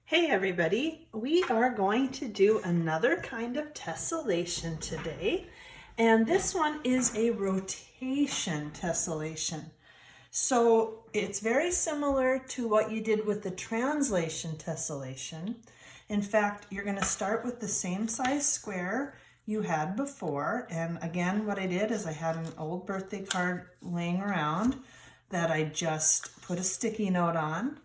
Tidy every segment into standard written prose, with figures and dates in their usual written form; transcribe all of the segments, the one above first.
Hey everybody, we are going to do another kind of tessellation today, and this one is a rotation tessellation. So it's very similar to what you did with the translation tessellation. In fact, you're going to start with the same size square you had before, and again what I did is I had an old birthday card laying around that I just put a sticky note on,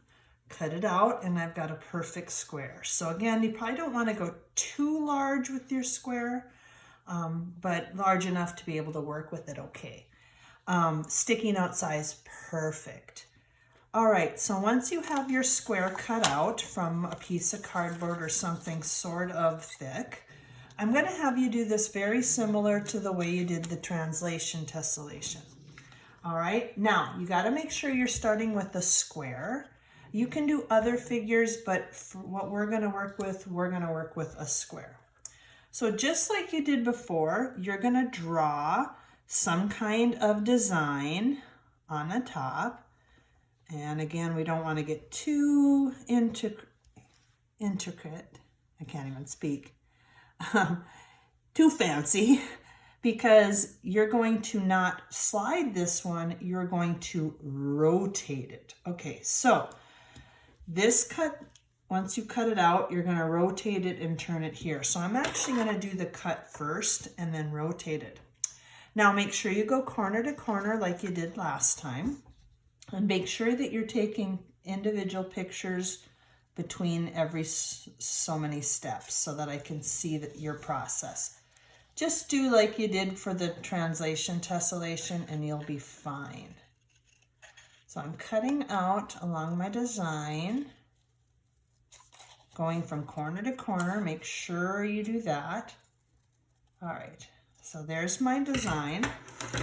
cut it out, and I've got a perfect square. So again, you probably don't want to go too large with your square, but large enough to be able to work with it okay. Sticky note size, perfect. All right, so once you have your square cut out from a piece of cardboard or something sort of thick, I'm going to have you do this very similar to the way you did the translation tessellation. All right, now you got to make sure you're starting with the square. You can do other figures, but for what we're going to work with a square. So just like you did before, you're going to draw some kind of design on the top. And again, we don't want to get too intricate. I can't even speak. Too fancy, because you're going to not slide this one, you're going to rotate it. Okay, so this cut, once you cut it out, you're going to rotate it and turn it here. So I'm actually going to do the cut first and then rotate it. Now make sure you go corner to corner like you did last time, and make sure that you're taking individual pictures between every so many steps so that I can see your process. Just do like you did for the translation tessellation and you'll be fine. So I'm cutting out along my design, going from corner to corner. Make sure you do that. All right, so there's my design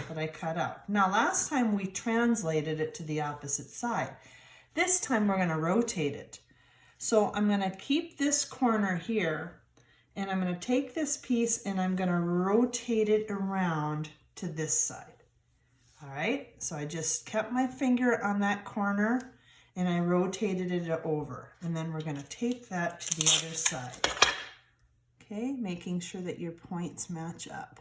that I cut out. Now last time we translated it to the opposite side. This time we're going to rotate it. So I'm going to keep this corner here, and I'm going to take this piece and I'm going to rotate it around to this side. All right, so I just kept my finger on that corner and I rotated it over. And then we're going to take that to the other side. Okay, making sure that your points match up.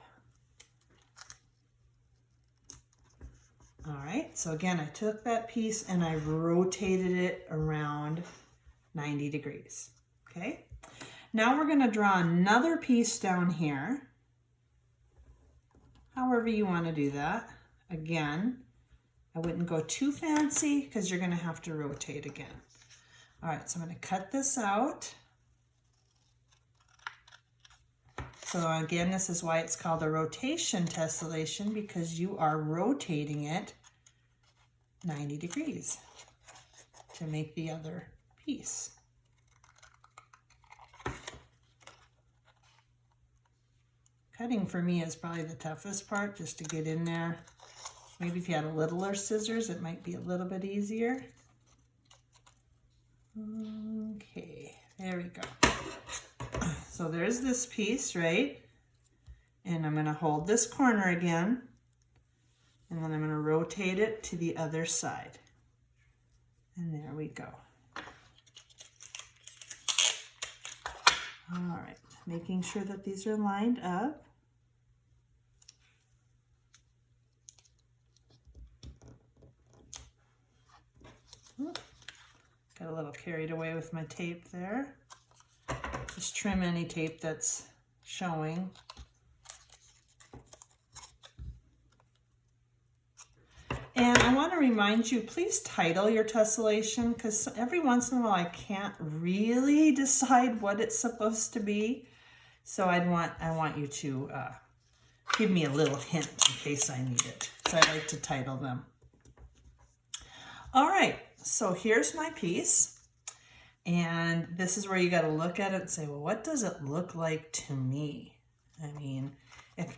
All right, so again, I took that piece and I rotated it around 90 degrees. Okay, now we're going to draw another piece down here. However you want to do that. Again, I wouldn't go too fancy because you're going to have to rotate again. All right, so I'm going to cut this out. So again, this is why it's called a rotation tessellation, because you are rotating it 90 degrees to make the other piece. Cutting for me is probably the toughest part, just to get in there. Maybe if you had a littler scissors, it might be a little bit easier. Okay, there we go. So there's this piece, right? And I'm going to hold this corner again, and then I'm going to rotate it to the other side. And there we go. All right, making sure that these are lined up. Got a little carried away with my tape there. Just trim any tape that's showing. And I want to remind you, please title your tessellation, because every once in a while I can't really decide what it's supposed to be. So I want you to give me a little hint in case I need it. So I like to title them. All right, so here's my piece. And this is where you got to look at it and say, well, what does it look like to me? I mean,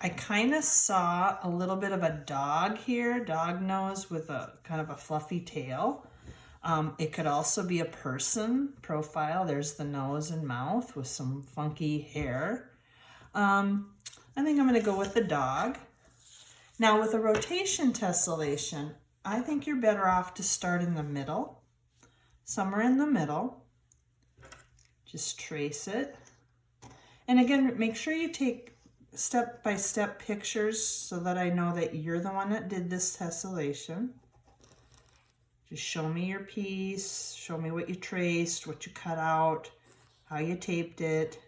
I kind of saw a little bit of a dog here, dog nose with a kind of a fluffy tail. It could also be a person profile. There's the nose and mouth with some funky hair. I think I'm going to go with the dog. Now with a rotation tessellation, I think you're better off to start in the middle, somewhere in the middle. Just trace it. And again, make sure you take step-by-step pictures so that I know that you're the one that did this tessellation. Just show me your piece, show me what you traced, what you cut out, how you taped it.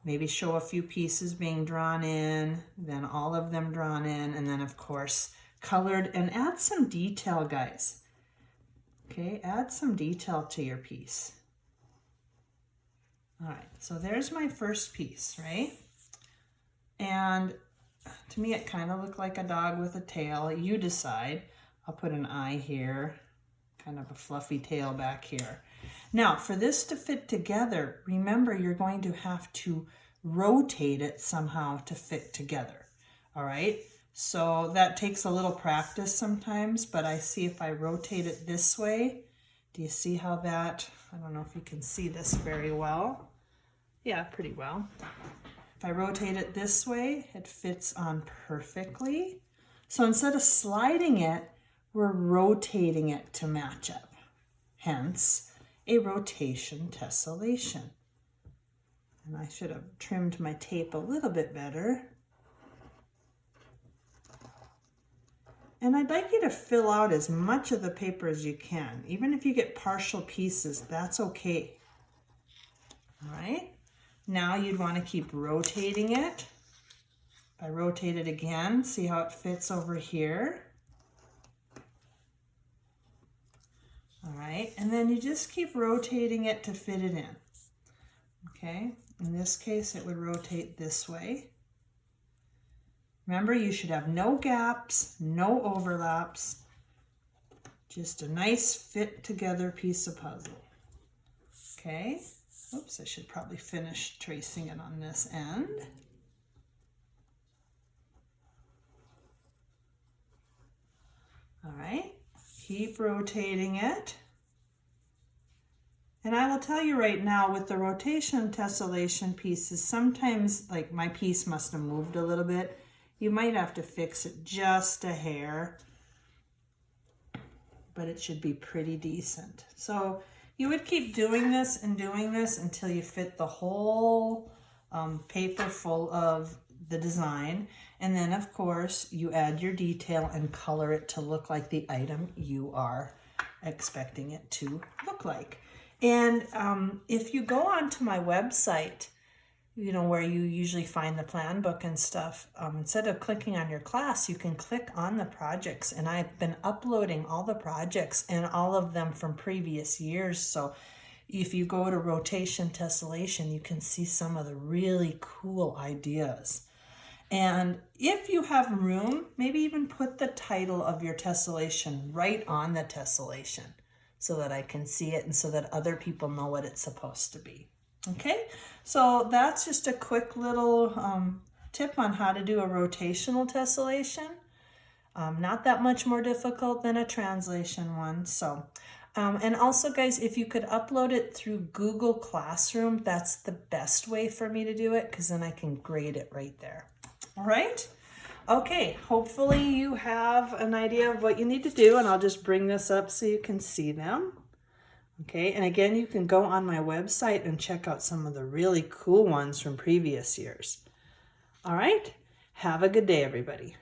Maybe show a few pieces being drawn in, then all of them drawn in, and then of course colored, and add some detail, guys. Okay, add some detail to your piece. All right, so there's my first piece, right? And to me, it kind of looked like a dog with a tail. You decide. I'll put an eye here, kind of a fluffy tail back here. Now, for this to fit together, remember you're going to have to rotate it somehow to fit together, all right? So that takes a little practice sometimes, but I see if I rotate it this way, do you see how that, I don't know if you can see this very well. Yeah, pretty well. If I rotate it this way, it fits on perfectly. So instead of sliding it, we're rotating it to match up. Hence, a rotation tessellation. And I should have trimmed my tape a little bit better. And I'd like you to fill out as much of the paper as you can. Even if you get partial pieces, that's okay. All right. Now you'd want to keep rotating it. If I rotate it again, see how it fits over here. All right, and then you just keep rotating it to fit it in. Okay, in this case, it would rotate this way. Remember, you should have no gaps, no overlaps, just a nice fit together piece of puzzle. Okay, oops, I should probably finish tracing it on this end. All right, keep rotating it. And I will tell you right now, with the rotation tessellation pieces, sometimes, like my piece must have moved a little bit. You might have to fix it just a hair, but it should be pretty decent. So you would keep doing this until you fit the whole paper full of the design. And then of course you add your detail and color it to look like the item you are expecting it to look like. And if you go onto my website, you know, where you usually find the plan book and stuff, instead of clicking on your class, you can click on the projects. And I've been uploading all the projects and all of them from previous years. So if you go to rotation tessellation, you can see some of the really cool ideas. And if you have room, maybe even put the title of your tessellation right on the tessellation so that I can see it and so that other people know what it's supposed to be. Okay, so that's just a quick little tip on how to do a rotational tessellation. Not that much more difficult than a translation one. So, and also guys, if you could upload it through Google Classroom, that's the best way for me to do it, because then I can grade it right there. All right. Okay, hopefully you have an idea of what you need to do, and I'll just bring this up so you can see them. Okay, and again, you can go on my website and check out some of the really cool ones from previous years. All right, have a good day, everybody.